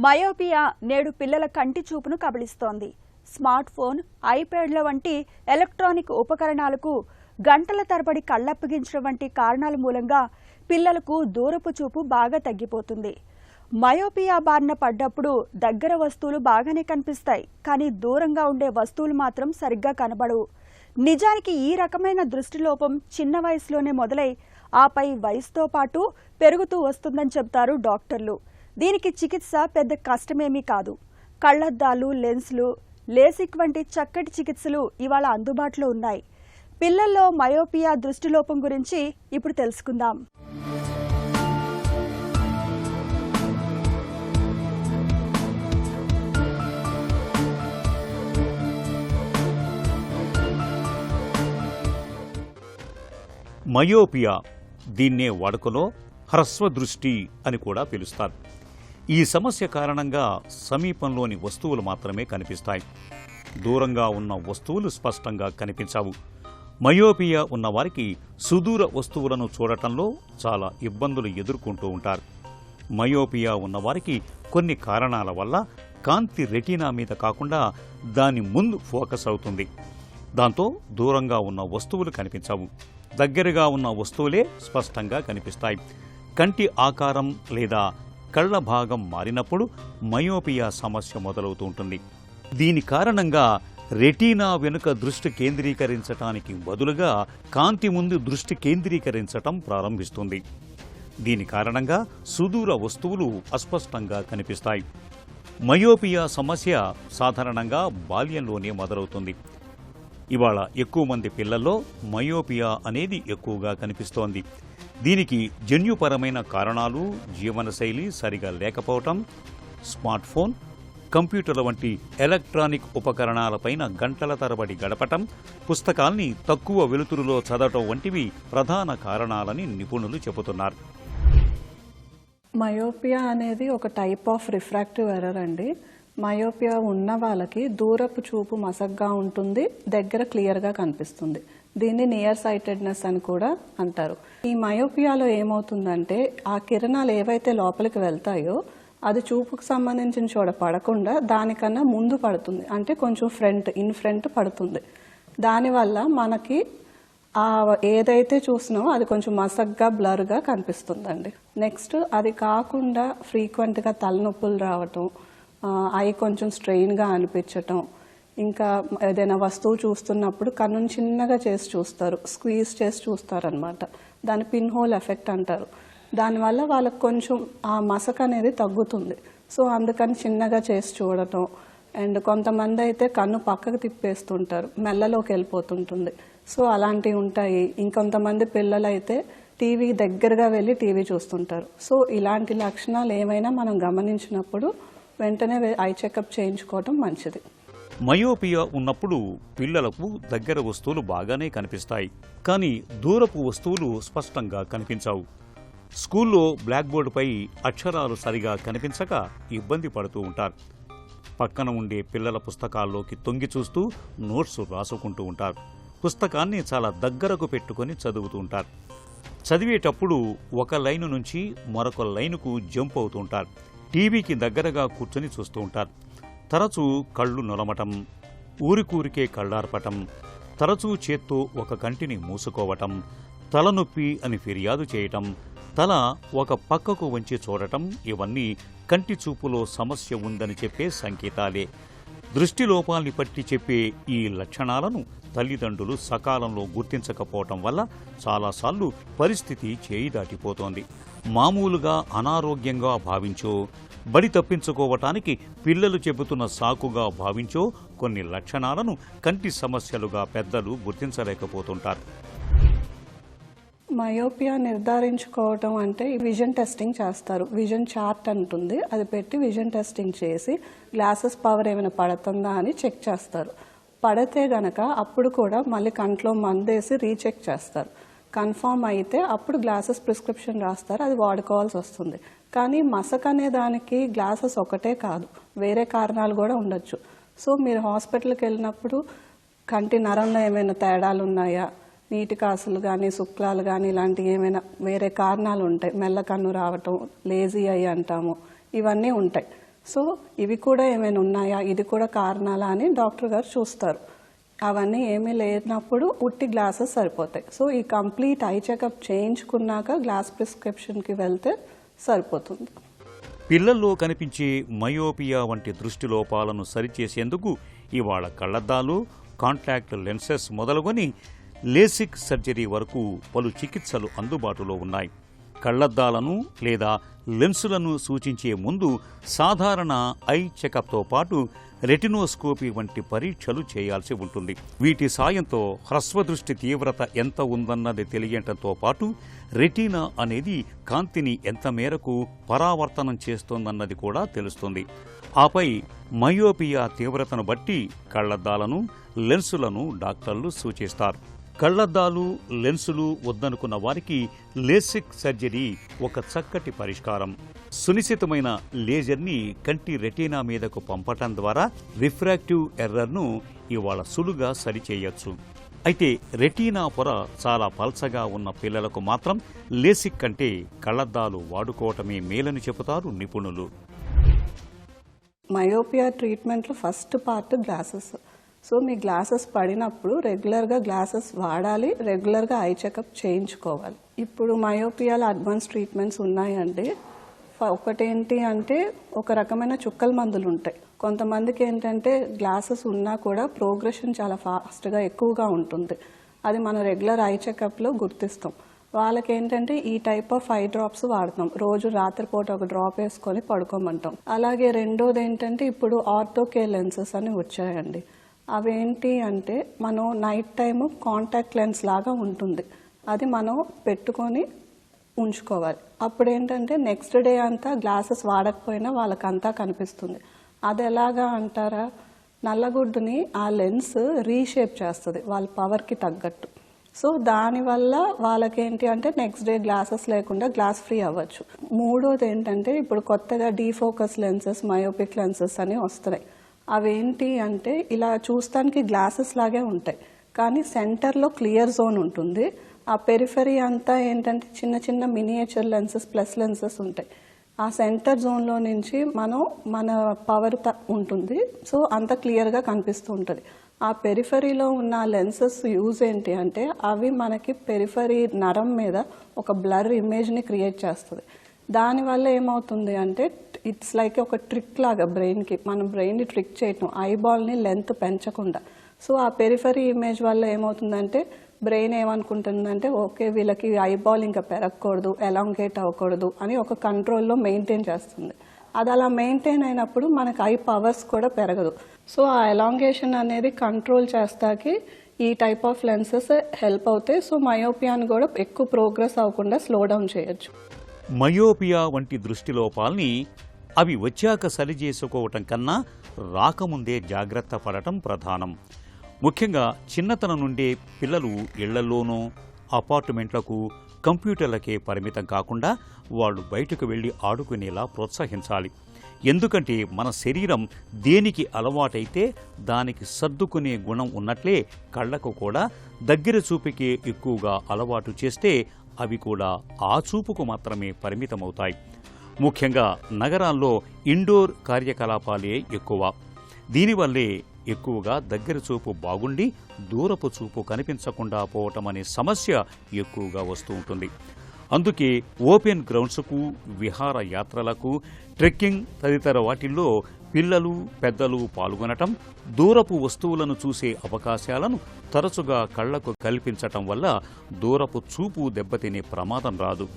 Myopia నేడు పిల్లల కంటి చూపును కబళిస్తోంది. స్మార్ట్ ఫోన్, ఐప్యాడ్ల వంటి ఎలక్ట్రానిక్ ఉపకరణాలకు గంటల తరబడి కళ్లప్పగించడం వంటి కారణాల మూలంగా పిల్లలకు దూరపు చూపు బాగా తగ్గిపోతుంది. మయోపియా బారిన పడ్డప్పుడు దగ్గర వస్తువులు బాగానే కనిపిస్తాయి, కానీ దూరంగా ఉండే వస్తువులు మాత్రం సరిగ్గా కనబడవు. నిజానికి ఈ రకమైన దృష్టిలోపం చిన్న వయసులోనే మొదలై ఆపై వయసుతో పాటు పెరుగుతూ వస్తుందని చెబుతారు డాక్టర్లు. దీనికి చికిత్స పెద్ద కష్టమేమీ కాదు. కళ్లద్దాలు, లెన్స్లు, లేసిక్ వంటి చక్కటి చికిత్సలు ఇవాళ అందుబాటులో ఉన్నాయి. పిల్లల్లో మయోపియా దృష్టిలోపం గురించి ఇప్పుడు తెలుసుకుందాం. మయోపియా, దీన్నే వాడుకలో హ్రస్వ దృష్టి అని కూడా పిలుస్తారు. ఈ సమస్య కారణంగా సమీపంలోని వస్తువులు మాత్రమే కనిపిస్తాయి. దూరంగా ఉన్న వస్తువులు స్పష్టంగా కనిపించవు. మయోపియా ఉన్నవారికి సుదూర వస్తువులను చూడటంలో చాలా ఇబ్బందులు ఎదుర్కొంటూ ఉంటారు. మయోపియా ఉన్నవారికి కొన్ని కారణాల వల్ల కాంతి రెటీనా మీద కాకుండా దాని ముందు ఫోకస్ అవుతుంది. దాంతో దూరంగా ఉన్న వస్తువులు కనిపించవు. దగ్గరగా ఉన్న వస్తువులే స్పష్టంగా కనిపిస్తాయి. కంటి ఆకారం లేదా కళ్ల భాగం మారినప్పుడు మయోపియా సమస్య మొదలవుతూ ఉంటుంది. దీని కారణంగా రెటీనా వెనుక దృష్టి కేంద్రీకరించటానికి బదులుగా కాంతి ముందు దృష్టి కేంద్రీకరించటం ప్రారంభిస్తుంది. దీని కారణంగా సుదూర వస్తువులు అస్పష్టంగా కనిపిస్తాయి. మయోపియా సమస్య సాధారణంగా బాల్యంలోనే మొదలవుతుంది. ఇవాళ ఎక్కువ మంది పిల్లల్లో మయోపియా అనేది ఎక్కువగా కనిపిస్తోంది. దీనికి జన్యుపరమైన కారణాలు జీవనశైలి సరిగా లేకపోవటం, స్మార్ట్ ఫోన్, కంప్యూటర్ల వంటి ఎలక్ట్రానిక్ ఉపకరణాలపైన గంటల తరబడి గడపటం, పుస్తకాల్ని తక్కువ వెలుతురులో చదవటం వంటివి ప్రధాన కారణాలని నిపుణులు చెబుతున్నారు. మయోపియా అనేది ఒక టైప్ ఆఫ్ రిఫ్రాక్టివ్ ఎర్రర్ అండి. మయోపియా ఉన్న వాళ్ళకి దూరపు చూపు మసగ్గా ఉంటుంది, దగ్గర క్లియర్గా కనిపిస్తుంది. దీన్ని నియర్ సైటెడ్నెస్ అని కూడా అంటారు. ఈ మయోపియాలో ఏమవుతుందంటే ఆ కిరణాలు ఏవైతే లోపలికి వెళ్తాయో అది చూపుకు సంబంధించిన చోట పడకుండా దానికన్నా ముందు పడుతుంది, అంటే కొంచెం ఇన్ ఫ్రంట్ పడుతుంది. దానివల్ల మనకి ఏదైతే చూసినామో అది కొంచెం మసగ్గా బ్లర్గా కనిపిస్తుందండి. నెక్స్ట్ అది కాకుండా ఫ్రీక్వెంట్గా తలనొప్పులు రావటం, అవి కొంచెం స్ట్రెయిన్గా అనిపించటం, ఇంకా ఏదైనా వస్తువు చూస్తున్నప్పుడు కన్నును చిన్నగా చేసి చూస్తారు, స్క్వీజ్ చేసి చూస్తారనమాట. దాన్ని పిన్ హోల్ ఎఫెక్ట్ అంటారు. దానివల్ల వాళ్ళకి కొంచెం ఆ మసక అనేది తగ్గుతుంది. సో అందుకని చిన్నగా చేసి చూడటం. అండ్ కొంతమంది అయితే కన్ను పక్కకు తిప్పేస్తుంటారు, మెల్లలోకి వెళ్ళిపోతుంటుంది. సో అలాంటివి ఉంటాయి. ఇంకొంతమంది పిల్లలు అయితే టీవీ దగ్గరగా వెళ్ళి టీవీ చూస్తుంటారు. సో ఇలాంటి లక్షణాలు ఏమైనా మనం గమనించినప్పుడు వెంటనే ఐ చెకప్ చేయించుకోవడం మంచిది. మయోపియా ఉన్నప్పుడు పిల్లలకు దగ్గర వస్తువులు బాగానే కనిపిస్తాయి, కానీ దూరపు వస్తువులు స్పష్టంగా కనిపించవు. స్కూల్లో బ్లాక్ బోర్డుపై అక్షరాలు సరిగా కనిపించక ఇబ్బంది పడుతూ ఉంటారు. పక్కన ఉండే పిల్లల పుస్తకాల్లోకి తొంగి చూస్తూ నోట్స్ రాసుకుంటూ ఉంటారు. పుస్తకాన్ని చాలా దగ్గరకు పెట్టుకొని చదువుతూ ఉంటారు. చదివేటప్పుడు ఒక లైను నుంచి మరొక లైనుకు జంప్ అవుతూ ఉంటారు. టీవీకి దగ్గరగా కూర్చొని చూస్తూ ఉంటారు. తరచూ కళ్ళు నొలమటం, ఊరికూరికే కళ్ళార్పటం, తరచూ చేత్తో ఒక కంటిని మూసుకోవటం, తలనొప్పి అని ఫిర్యాదు చేయటం, తల ఒక పక్కకు వంచి చూడటం, ఇవన్నీ కంటి చూపులో సమస్య ఉందని చెప్పే సంకేతాలే. దృష్టిలోపాల్ని పట్టి చెప్పే ఈ లక్షణాలను తల్లిదండ్రులు సకాలంలో గుర్తించకపోవటం వల్ల చాలాసార్లు పరిస్థితి చేయి దాటిపోతోంది. మామూలుగా అనారోగ్యంగా భావించో, బడి తప్పించుకోవటానికి పిల్లలు చెబుతున్న సాకుగా భావించో కొన్ని లక్షణాలను కంటి సమస్యలుగా పెద్దలు గుర్తించలేకపోతుంటారు. మయోపియా నిర్ధారించుకోవటం అంటే విజన్ టెస్టింగ్ చేస్తారు. విజన్ చార్ట్ అంటుంది, అది పెట్టి విజన్ టెస్టింగ్ చేసి గ్లాసెస్ పవర్ ఏమైనా పడుతుందా అని చెక్ చేస్తారు. పడితే గనక అప్పుడు కూడా మళ్ళీ కంట్లో మందేసి రీచెక్ చేస్తారు. కన్ఫామ్ అయితే అప్పుడు గ్లాసెస్ ప్రిస్క్రిప్షన్ రాస్తారు, అది వాడుకోవాల్సి వస్తుంది. కానీ మసక అనే దానికి గ్లాసెస్ ఒకటే కాదు, వేరే కారణాలు కూడా ఉండొచ్చు. సో మీరు హాస్పిటల్కి వెళ్ళినప్పుడు కంటి నరంలో ఏమైనా తేడాలు ఉన్నాయా, నీటి కాసులు కానీ శుక్లాలు కానీ ఇలాంటివి ఏమైనా వేరే కారణాలు ఉంటాయి. మెల్ల కన్ను రావటం, లేజీ అయ్యి అంటాము, ఇవన్నీ ఉంటాయి. సో ఇవి కూడా ఏమైనా ఉన్నాయా, ఇది కూడా కారణాలా అని డాక్టర్ గారు చూస్తారు. అవన్నీ ఏమీ లేనప్పుడు ఉట్టి గ్లాసెస్ సరిపోతాయి. సో ఈ కంప్లీట్ ఐ చెకప్ చేయించుకున్నాక గ్లాస్ ప్రిస్క్రిప్షన్కి వెళ్తే సరిపోతుంది. పిల్లల్లో కనిపించే మయోపియా వంటి దృష్టి లోపాలను సరిచేసేందుకు ఇవాళ కళ్లద్దాలు, కాంటాక్ట్ లెన్సెస్ మొదలుకొని లేసిక్ సర్జరీ వరకు పలు చికిత్సలు అందుబాటులో ఉన్నాయి. కళ్లద్దాలను లేదా లెన్సులను సూచించే ముందు సాధారణ ఐ చెకప్తో పాటు రెటినోస్కోపీ వంటి పరీక్షలు చేయాల్సి ఉంటుంది. వీటి సాయంతో హ్రస్వదృష్టి తీవ్రత ఎంత ఉందన్నది తెలియటంతో పాటు రెటీనా అనేది కాంతిని ఎంత మేరకు పరావర్తనం చేస్తోందన్నది కూడా తెలుస్తుంది. ఆపై మయోపియా తీవ్రతను బట్టి కళ్లద్దాలను, లెన్సులను డాక్టర్లు సూచిస్తారు. కళ్లద్దాలు, లెన్సులు వద్దనుకున్న వారికి లేసిక్ సర్జరీ ఒక చక్కటి పరిష్కారం. సునిశ్చితమైన లేజర్ని కంటి రెటీనా మీదకు పంపటం ద్వారా రిఫ్రాక్టివ్ ఎర్రర్ను ఇవాళ సులువుగా సరిచేయొచ్చు. అయితే రెటీనా పొర చాలా పల్చగా ఉన్న పిల్లలకు మాత్రం లేసిక్ కంటే కళ్లద్దాలు వాడుకోవటమే మేలని చెబుతారు నిపుణులు. మయోపియా ట్రీట్మెంట్లో ఫస్ట్ పార్ట్ గ్లాసెస్. సో మీ గ్లాసెస్ పడినప్పుడు రెగ్యులర్గా గ్లాసెస్ వాడాలి, రెగ్యులర్గా ఐ చెకప్ చేయించుకోవాలి. ఇప్పుడు మయోపియాలో అడ్వాన్స్ ట్రీట్మెంట్స్ ఉన్నాయండి. ఒకటేంటి అంటే ఒక రకమైన చుక్కల మందులు ఉంటాయి. కొంతమందికి ఏంటంటే గ్లాసెస్ ఉన్నా కూడా ప్రోగ్రెషన్ చాలా ఫాస్ట్గా ఎక్కువగా ఉంటుంది. అది మనం రెగ్యులర్ ఐ చెకప్లో గుర్తిస్తాం. వాళ్ళకి ఏంటంటే ఈ టైప్ ఆఫ్ ఐ డ్రాప్స్ వాడతాం. రోజు రాత్రిపూట ఒక డ్రాప్ వేసుకొని పడుకోమంటాం. అలాగే రెండోది ఏంటంటే ఇప్పుడు ఆర్థోకే లెన్సెస్ అని వచ్చాయండి. అవేంటి అంటే మనం నైట్ టైము కాంటాక్ట్ లెన్స్ లాగా ఉంటుంది. అది మనం పెట్టుకొని ఉంచుకోవాలి. అప్పుడు ఏంటంటే నెక్స్ట్ డే అంతా గ్లాసెస్ వాడకపోయినా వాళ్ళకంతా కనిపిస్తుంది. అది ఎలాగా అంటారా, నల్లగుడ్డుని ఆ లెన్స్ రీషేప్ చేస్తుంది వాళ్ళ పవర్కి తగ్గట్టు. సో దానివల్ల వాళ్ళకేంటి అంటే నెక్స్ట్ డే గ్లాసెస్ లేకుండా గ్లాస్ ఫ్రీ అవ్వచ్చు. మూడోది ఏంటంటే ఇప్పుడు కొత్తగా డీఫోకస్ లెన్సెస్, మయోపిక్ లెన్సెస్ అని వస్తున్నాయి. అవేంటి అంటే ఇలా చూస్తానికి గ్లాసెస్ లాగే ఉంటాయి, కానీ సెంటర్లో క్లియర్ జోన్ ఉంటుంది. ఆ పెరిఫరీ అంతా ఏంటంటే చిన్న చిన్న మినియేచర్ లెన్సెస్ ప్లస్ లెన్సెస్ ఉంటాయి. ఆ సెంటర్ జోన్లో నుంచి మన పవర్ ఉంటుంది. సో అంత క్లియర్గా కనిపిస్తూ ఉంటుంది. ఆ పెరిఫరీలో ఉన్న లెన్సెస్ యూజ్ ఏంటి అంటే అవి మనకి పెరిఫరీ నరం మీద ఒక బ్లర్ ఇమేజ్ని క్రియేట్ చేస్తుంది. దానివల్ల ఏమవుతుంది అంటే ఇట్స్ లైక్ ఒక ట్రిక్ లాగా బ్రెయిన్కి, మనం బ్రెయిన్ని ట్రిక్ చేయటం ఐబాల్ని లెంత్ పెంచకుండా. సో ఆ పెరిఫరీ ఇమేజ్ వల్ల ఏమవుతుందంటే బ్రెయిన్ ఏమనుకుంటుందంటే ఓకే వీళ్ళకి ఐబాల్ ఇంకా పెరగకూడదు, ఎలాంగేట్ అవ్వకూడదు అని ఒక కంట్రోల్లో మెయింటైన్ చేస్తుంది. అది అలా మెయింటైన్ అయినప్పుడు మనకు ఐ పవర్స్ కూడా పెరగదు. సో ఆ ఎలాంగేషన్ అనేది కంట్రోల్ చేస్తాకి ఈ టైప్ ఆఫ్ లెన్సెస్ హెల్ప్ అవుతాయి. సో మయోపియాని కూడా ఎక్కువ ప్రోగ్రెస్ అవ్వకుండా స్లో డౌన్ చేయొచ్చు. మయోపియా వంటి దృష్టి లోపాల్ని అవి వచ్చాక సరిచేసుకోవటం కన్నా రాకముందే జాగ్రత్త పడటం ప్రధానం. ముఖ్యంగా చిన్నతనం నుండే పిల్లలు ఇళ్లలోనూ, అపార్ట్మెంట్లకు, కంప్యూటర్లకే పరిమితం కాకుండా వాళ్ళు బయటకు వెళ్లి ఆడుకునేలా ప్రోత్సహించాలి. ఎందుకంటే మన శరీరం దేనికి అలవాటైతే దానికి సర్దుకునే గుణం ఉన్నట్లే కళ్లకు కూడా దగ్గర చూపుకే ఎక్కువగా అలవాటు చేస్తే అవి కూడా ఆ చూపుకు మాత్రమే పరిమితమవుతాయి. ముఖ్యంగా నగరాల్లో ఇండోర్ కార్యకలాపాలే ఎక్కువ. దీనివల్లే ఎక్కువగా దగ్గర చూపు బాగుండి దూరపు చూపు కనిపించకుండా పోవటం అనే సమస్య ఎక్కువగా వస్తూ ఉంటుంది. అందుకే ఓపెన్ గ్రౌండ్స్కు, విహార యాత్రలకు, ట్రెక్కింగ్ తదితర వాటిల్లో పిల్లలు, పెద్దలు పాల్గొనటం, దూరపు వస్తువులను చూసే అవకాశాలను తరచుగా కళ్లకు కల్పించటం వల్ల దూరపు చూపు దెబ్బతినే ప్రమాదం రాదు.